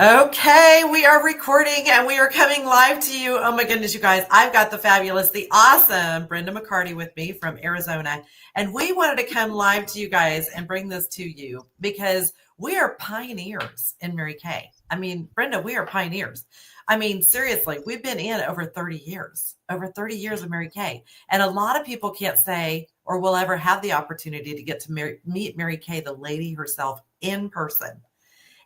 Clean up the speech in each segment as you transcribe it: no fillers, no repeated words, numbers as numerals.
Okay, we are recording and we are coming live to you. Oh my goodness, you guys. I've got the fabulous, the awesome Brenda McCarty with me from Arizona. And we wanted to come live to you guys and bring this to you because we are pioneers in Mary Kay. I mean, Brenda, we are pioneers. I mean, seriously, we've been in over 30 years of Mary Kay. And a lot of people can't say or will ever have the opportunity to get to meet Mary Kay, the lady herself, in person.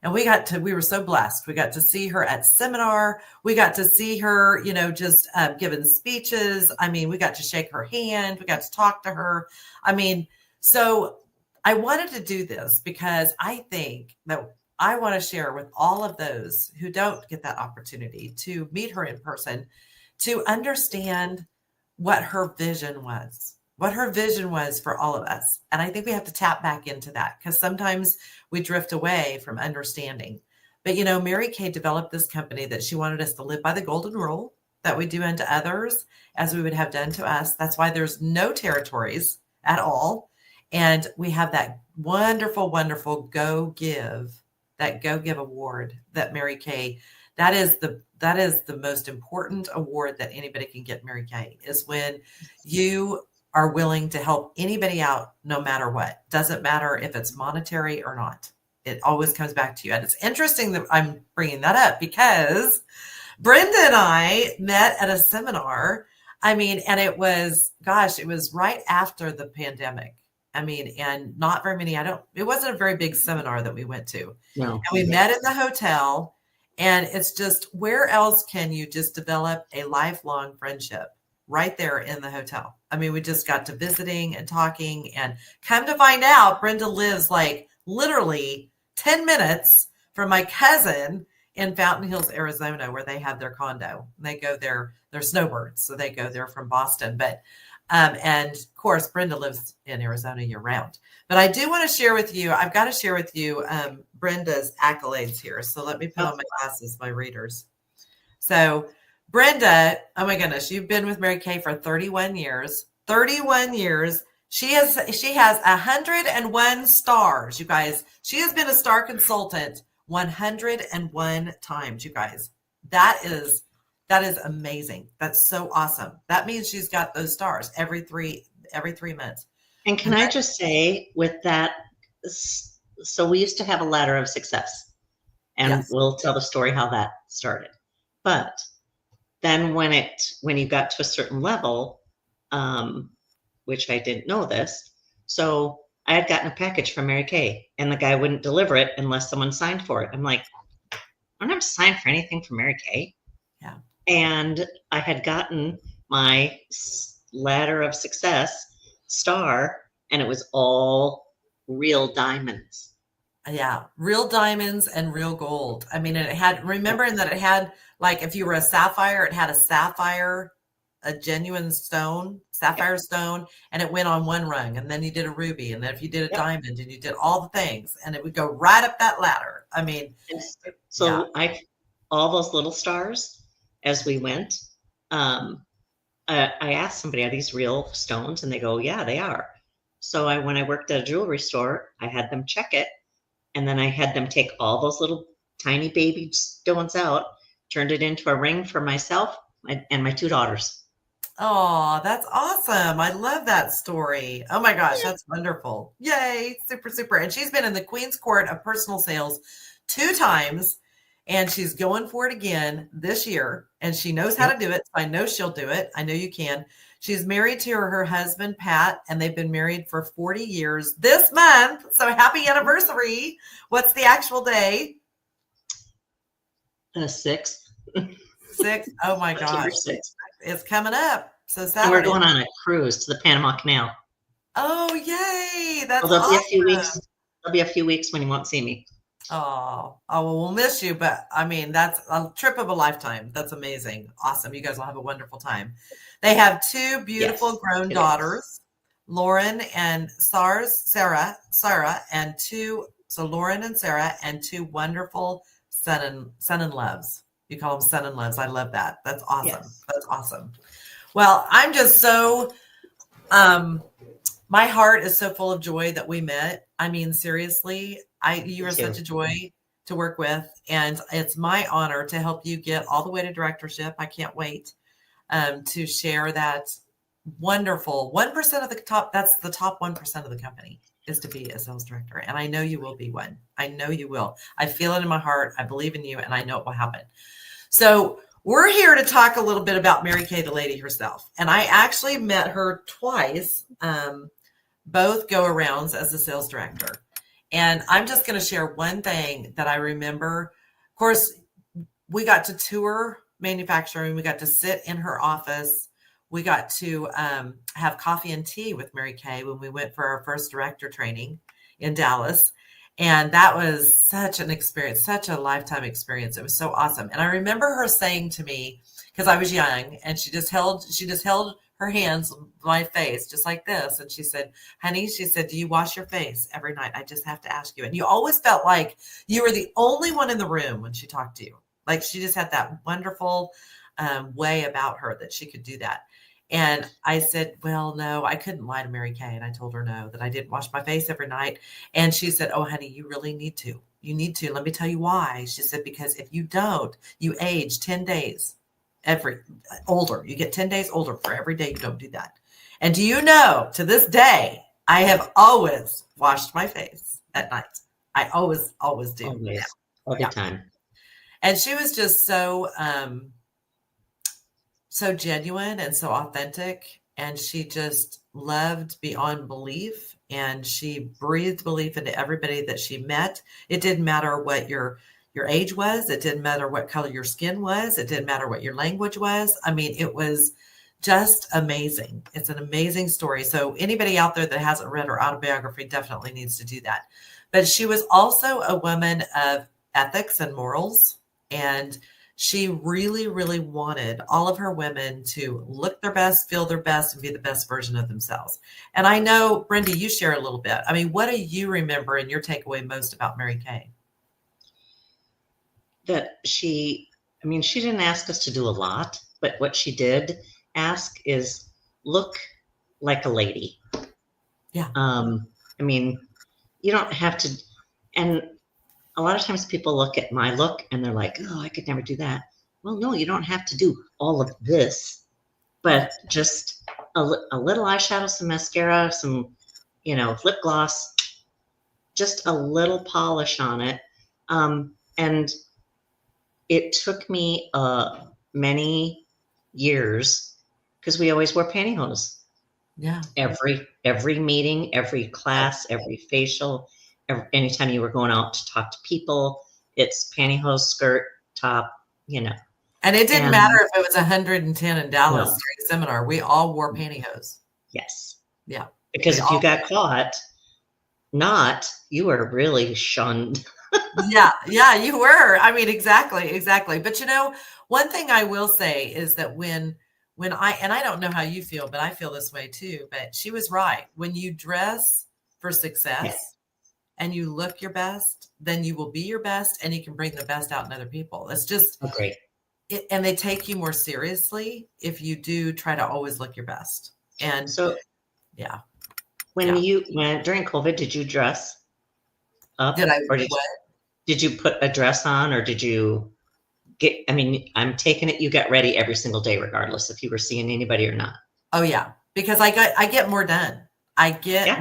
And we were so blessed. We got to see her at seminar. We got to see her, just giving speeches. I mean, we got to shake her hand. We got to talk to her. I mean, so I wanted to do this because I think that I want to share with all of those who don't get that opportunity to meet her in person, to understand what her vision was, for all of us. And I think we have to tap back into that because sometimes we drift away from understanding. But, Mary Kay developed this company that she wanted us to live by the golden rule that we do unto others as we would have done to us. That's why there's no territories at all. And we have that wonderful, wonderful that Go Give award that Mary Kay, that is the most important award that anybody can get, Mary Kay, is when you are willing to help anybody out no matter what. Doesn't matter if it's monetary or not. It always comes back to you. And it's interesting that I'm bringing that up because Brenda and I met at a seminar. I mean, and it was right after the pandemic. I mean, and not very many, it wasn't a very big seminar that we went to. No. And we met in the hotel, and it's just, where else can you just develop a lifelong friendship? Right there in the hotel. I mean, we just got to visiting and talking, and come to find out, Brenda lives like literally 10 minutes from my cousin in Fountain Hills, Arizona, where they have their condo. They go there, they're snowbirds, so they go there from Boston. But and of course, Brenda lives in Arizona year round. But I do want to share with you, I've got to share with you Brenda's accolades here. So let me put on my glasses, my readers. So Brenda, oh my goodness, you've been with Mary Kay for 31 years. 31 years. She has 101 stars, you guys. She has been a star consultant 101 times, you guys. That is amazing. That's so awesome. That means she's got those stars every three months. And can I just say with that, so we used to have a ladder of success, and yes, we'll tell the story how that started. But then when you got to a certain level, which I didn't know this, so I had gotten a package from Mary Kay, and the guy wouldn't deliver it unless someone signed for it. I'm like, I don't have to sign for anything from Mary Kay. Yeah. And I had gotten my ladder of success star, and it was all real diamonds. Yeah, real diamonds and real gold. I mean, and it had, remembering that it had, like, if you were a sapphire, it had a sapphire, a genuine stone, sapphire stone, and it went on one rung. And then you did a ruby. And then if you did a diamond, and you did all the things, and it would go right up that ladder. I mean, so all those little stars as we went, I asked somebody, are these real stones? And they go, yeah, they are. So when I worked at a jewelry store, I had them check it. And then I had them take all those little tiny baby stones out, turned it into a ring for myself and my two daughters. Oh, that's awesome. I love that story. Oh my gosh, that's wonderful. Yay, super, super. And she's been in the Queen's Court of Personal Sales 2 times, and she's going for it again this year. And she knows how to do it. So I know she'll do it. I know you can. She's married to her husband, Pat, and they've been married for 40 years this month. So happy anniversary. What's the actual day? 6th. 6th. Oh my gosh. 6th. It's coming up. So Saturday. And we're going on a cruise to the Panama Canal. Oh, yay. That's there'll awesome. Be a few weeks. There'll be a few weeks when you won't see me. Oh, well, we'll miss you, but I mean, that's a trip of a lifetime. That's amazing. Awesome. You guys will have a wonderful time. They have 2 beautiful grown daughters, Lauren and Sarah, and Lauren and Sarah, and 2 wonderful son-in-laws. You call them son-in-laws. I love that. That's awesome. Yes. That's awesome. Well, I'm just so, my heart is so full of joy that we met. I mean, seriously, you are such a joy to work with, and it's my honor to help you get all the way to directorship. I can't wait to share that wonderful 1% of the top. That's the top 1% of the company, is to be a sales director. And I know you will be one. I know you will. I feel it in my heart. I believe in you, and I know it will happen. So we're here to talk a little bit about Mary Kay, the lady herself. And I actually met her twice, both go arounds as a sales director. And I'm just going to share one thing that I remember. Of course, we got to tour manufacturing. We got to sit in her office. We got to have coffee and tea with Mary Kay when we went for our first director training in Dallas. And that was such an experience, such a lifetime experience. It was so awesome. And I remember her saying to me, because I was young, and she just held her hands on my face just like this. And she said, honey, she said, do you wash your face every night? I just have to ask you. And you always felt like you were the only one in the room when she talked to you. Like she just had that wonderful way about her that she could do that. And I said, well, no, I couldn't lie to Mary Kay. And I told her no, that I didn't wash my face every night. And she said, oh, honey, you really need to. You need to. Let me tell you why. She said, because if you don't, you age 10 days older. You get 10 days older for every day you don't do that. And do you know, to this day, I have always washed my face at night. I always do. Always, all the time. And she was just so genuine and so authentic. And she just loved beyond belief. And she breathed belief into everybody that she met. It didn't matter what your age was. It didn't matter what color your skin was. It didn't matter what your language was. I mean, it was just amazing. It's an amazing story. So anybody out there that hasn't read her autobiography definitely needs to do that. But she was also a woman of ethics and morals. And she really, really wanted all of her women to look their best, feel their best, and be the best version of themselves. And I know, Brenda, you share a little bit. I mean, what do you remember and your takeaway most about Mary Kay? That she didn't ask us to do a lot, but what she did ask is look like a lady. Yeah. I mean, you don't have to, and a lot of times people look at my look and they're like, oh, I could never do that. Well, no, you don't have to do all of this, but just a little eyeshadow, some mascara, some, lip gloss, just a little polish on it. And it took me many years because we always wore pantyhose. Yeah. Every meeting, every class, every facial, anytime you were going out to talk to people, it's pantyhose, skirt, top, And it didn't matter if it was 110 in Dallas during a seminar. We all wore pantyhose. Yes. Yeah. Because if you got caught you were really shunned. Yeah, you were. I mean, exactly. But one thing I will say is that when I don't know how you feel, but I feel this way too, but she was right. When you dress for success and you look your best, then you will be your best and you can bring the best out in other people. It's just great. And they take you more seriously if you do try to always look your best. And so, yeah. When during COVID, did you dress up? Did you put a dress on, or did you I'm taking it you got ready every single day, regardless if you were seeing anybody or not. Oh yeah. Because I get more done.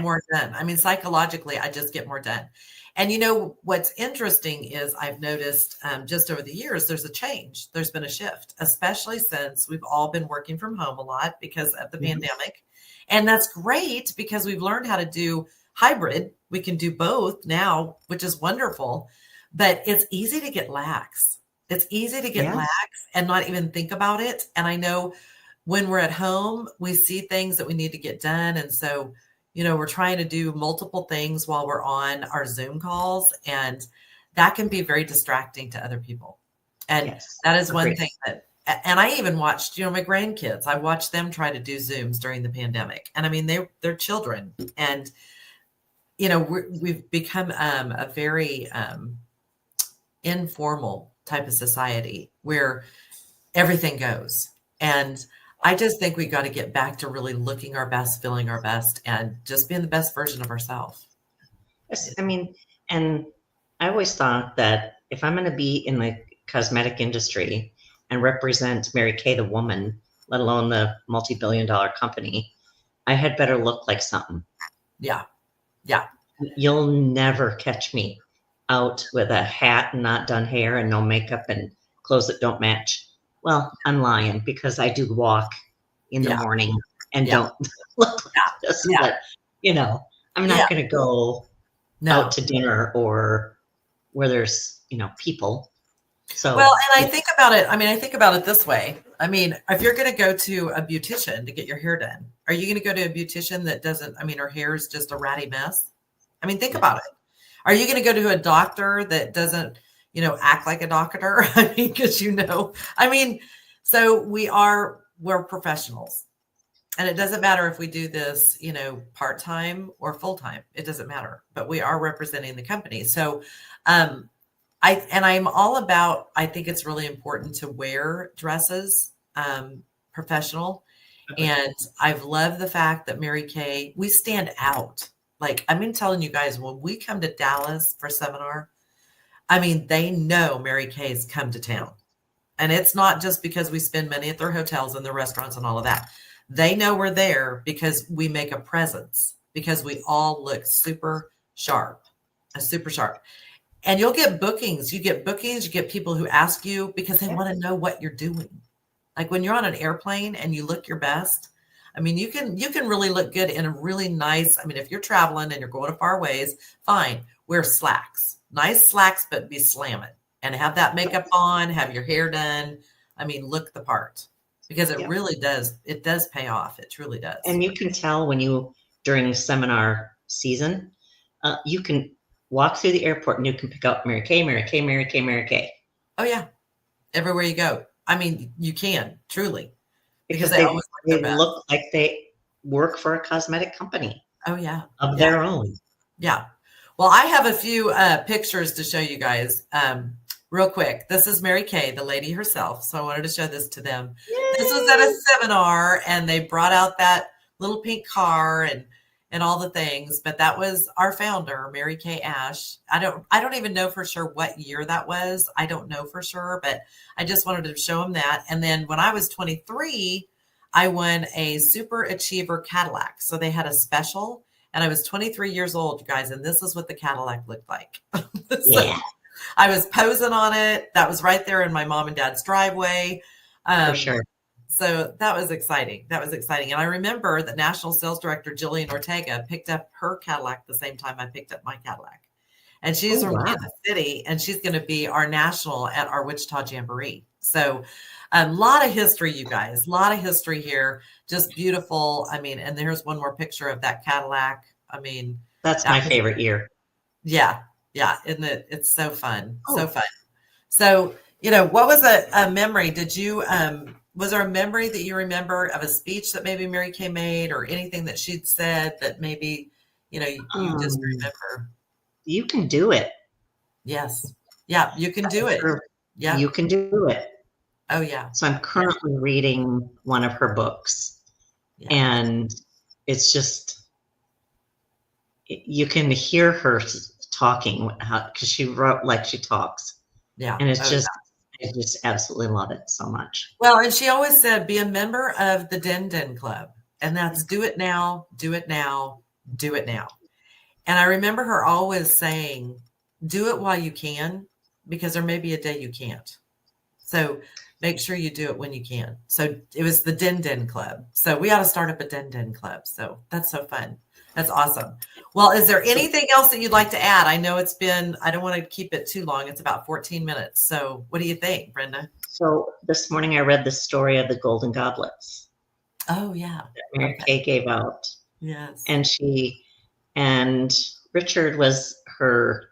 More done. I mean, psychologically, I just get more done. And what's interesting is I've noticed just over the years, there's a change. There's been a shift, especially since we've all been working from home a lot because of the pandemic. And that's great because we've learned how to do hybrid. We can do both now, which is wonderful, but it's easy to get lax. It's easy to get lax and not even think about it. And I know when we're at home, we see things that we need to get done. And so, we're trying to do multiple things while we're on our Zoom calls, and that can be very distracting to other people. And that is one thing and I even watched, my grandkids, I watched them try to do Zooms during the pandemic. And I mean, they're children, and, we've become a very informal type of society where everything goes. And I just think we got to get back to really looking our best, feeling our best, and just being the best version of ourselves. Yes, I mean, and I always thought that if I'm going to be in the cosmetic industry and represent Mary Kay the woman, let alone the multi-billion-dollar company, I had better look like something. Yeah. Yeah. You'll never catch me out with a hat and not done hair and no makeup and clothes that don't match. Well, I'm lying because I do walk in the Yeah. morning and Yeah. don't look like this. Yeah. But, you know, I'm Yeah. not going to go No. out to dinner or where there's, you know, people. So, Well, and I think about it. I mean, I think about it this way. I mean, if you're going to go to a beautician to get your hair done, are you going to go to a beautician that doesn't, I mean, her hair is just a ratty mess? I mean, think about it. Are you going to go to a doctor that doesn't, you know, act like a doctor? I mean, because, you know, I mean, so we're professionals. And it doesn't matter if we do this, you know, part-time or full-time. It doesn't matter. But we are representing the company. So I'm all about, I think it's really important to wear dresses, professional. And I've loved the fact that Mary Kay, we stand out. Like, I've been telling you guys, when we come to Dallas for seminar, I mean, they know Mary Kay's come to town. And it's not just because we spend money at their hotels and their restaurants and all of that. They know we're there because we make a presence, because we all look super sharp, super sharp. And you'll get bookings. You get bookings, you get people who ask you because they want to know what you're doing. Like when you're on an airplane and you look your best, I mean, you can really look good in a really nice, I mean, if you're traveling and you're going to far ways, fine, wear slacks, nice slacks, but be slamming and have that makeup on, have your hair done. I mean, look the part because it really does. It does pay off. It truly does. And you can tell when you, during seminar season, you can walk through the airport and you can pick out Mary Kay, Mary Kay, Mary Kay, Mary Kay. Oh yeah. Everywhere you go. I mean, you can truly. Because they look like they work for a cosmetic company. Oh yeah. Of their own. Yeah. Well, I have a few pictures to show you guys real quick. This is Mary Kay, the lady herself. So I wanted to show this to them. Yay! This was at a seminar and they brought out that little pink car and all the things, but that was our founder, Mary Kay Ash. I don't even know for sure what year that was. I don't know for sure, but I just wanted to show them that. And then when I was 23, I won a Super Achiever Cadillac. So they had a special and I was 23 years old, you guys. And this is what the Cadillac looked like. So I was posing on it. That was right there in my mom and dad's driveway. For sure. So that was exciting. That was exciting. And I remember that National Sales Director Jillian Ortega picked up her Cadillac the same time I picked up my Cadillac. And she's from Kansas City, and she's going to be our national at our Wichita Jamboree. So a lot of history, you guys, a lot of history here. Just beautiful. I mean, and there's one more picture of that Cadillac. I mean, that's my favorite year. Yeah. Yeah. Isn't it? It's so fun. So fun. So, you know, what was a memory? Did you, was there a memory that you remember of a speech that maybe Mary Kay made or anything that she'd said that maybe, you know, you just remember? You can do it. Yes. Yeah. You can do it. Yeah. You can do it. Oh, yeah. So I'm currently reading one of her books and it's just, you can hear her talking because she wrote like she talks. Yeah. And it's just, I just absolutely love it so much. Well, and she always said, be a member of the Den Den Club. And that's do it now, do it now, do it now. And I remember her always saying, do it while you can, because there may be a day you can't. So make sure you do it when you can. So it was the Den Den Club. So we ought to start up a Den Den Club. So that's so fun. That's awesome. Well, is there anything else that you'd like to add? I know it's been, I don't want to keep it too long. It's about 14 minutes. So what do you think, Brenda? So this morning I read the story of the Golden Goblets. Oh, yeah. That Mary Kay gave out. Yes. And Richard was her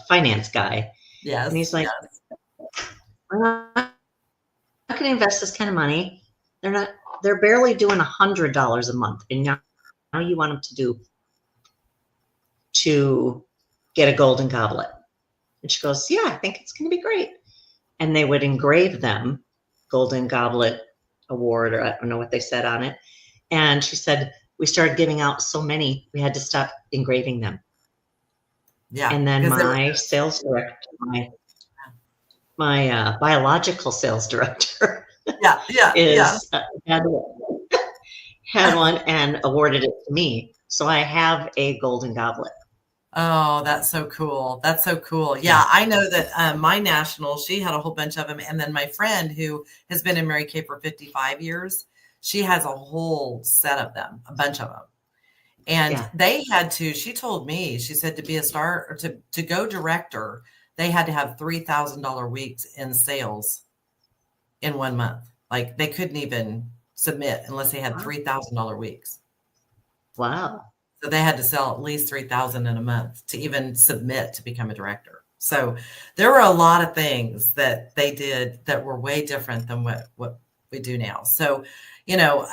finance guy. Yes. And he's like, we're not going to invest this kind of money. They're barely doing $100 a month. And now you want them to get a golden goblet. And she goes, yeah, I think it's going to be great. And they would engrave them, Golden Goblet Award, or I don't know what they said on it. And she said, we started giving out so many, we had to stop engraving them. Yeah. And then 'Cause my sales director, my biological sales director yeah. is had one and awarded it to me. So I have a golden goblet. Oh, that's so cool. That's so cool. Yeah. Yeah, I know that my national, she had a whole bunch of them. And then my friend who has been in Mary Kay for 55 years, she has a whole set of them, a bunch of them. And Yeah. they had to, she told me, she said to be a star or to go director, they had to have $3,000 weeks in sales in 1 month. Like they couldn't even submit unless they had $3,000 weeks. Wow. So they had to sell at least 3,000 in a month to even submit to become a director. So there were a lot of things that they did that were way different than what we do now. So, you know,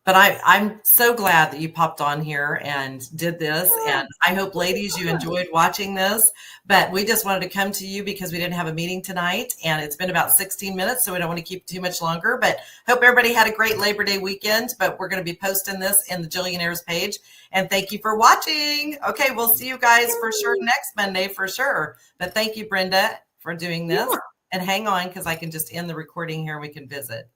but I'm so glad that you popped on here and did this. And I hope, ladies, you enjoyed watching this. But we just wanted to come to you because we didn't have a meeting tonight. And it's been about 16 minutes, so we don't want to keep too much longer. But hope everybody had a great Labor Day weekend. But we're going to be posting this in the Jillionaires page. And thank you for watching. Okay, we'll see you guys for sure next Monday for sure. But thank you, Brenda, for doing this. And hang on, because I can just end the recording here and we can visit.